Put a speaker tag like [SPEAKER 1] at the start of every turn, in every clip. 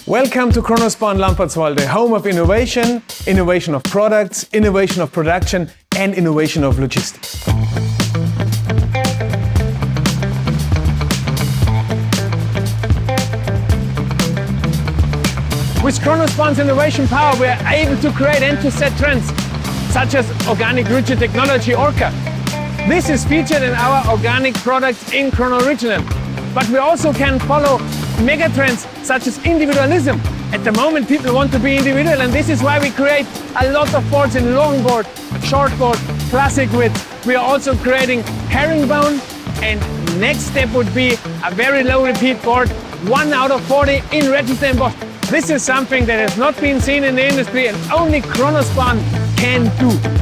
[SPEAKER 1] Welcome to Kronospan Lampertswalde, home of innovation, innovation of products, innovation of production and innovation of logistics. With Kronospan's innovation power, we are able to create and to set trends, such as organic rigid technology O.R.C.A. This is featured in our organic products in Chrono Original. But we also can follow megatrends such as individualism. At the moment, people want to be individual, and this is why we create a lot of boards in longboard, shortboard, classic width. We are also creating herringbone, and next step would be a very low repeat board, 1 out of 40 in register embossed. This is something that has not been seen in the industry and only Kronospan can do.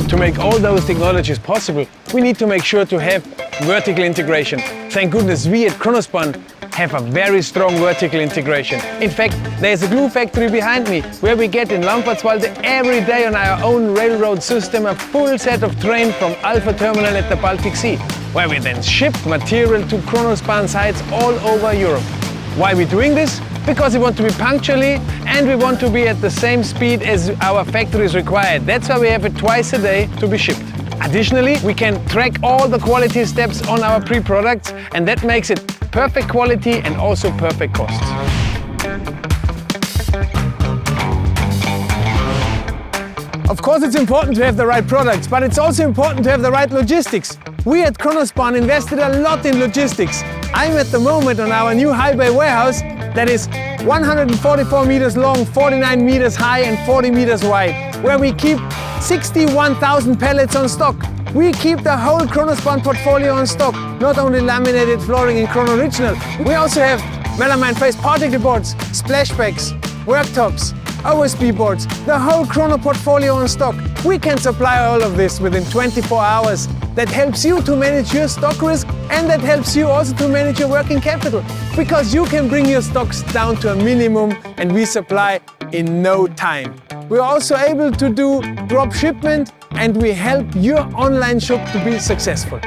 [SPEAKER 1] To make all those technologies possible, we need to make sure to have vertical integration. Thank goodness we at Kronospan have a very strong vertical integration. In fact, there's a glue factory behind me where we get in Lampertswalde every day on our own railroad system a full set of train from Alpha Terminal at the Baltic Sea, where we then ship material to Kronospan sites all over Europe. Why are we doing this? Because we want to be punctually and we want to be at the same speed as our factories require. That's why we have it twice a day to be shipped. Additionally, we can track all the quality steps on our pre-products, and that makes it perfect quality and also perfect costs. Of course, it's important to have the right products, but it's also important to have the right logistics. We at Kronospan invested a lot in logistics. I'm at the moment on our new high bay warehouse that is 144 meters long, 49 meters high and 40 meters wide, where we keep 61,000 pallets on stock. We keep the whole Kronospan portfolio on stock, not only laminated flooring in Chrono Original. We also have melamine face particle boards, splashbacks, worktops, O.R.C.A boards, the whole Chrono portfolio on stock. We can supply all of this within 24 hours. That helps you to manage your stock risk, and that helps you also to manage your working capital, because you can bring your stocks down to a minimum and we supply in no time. We're also able to do drop shipment, and we help your online shop to be successful.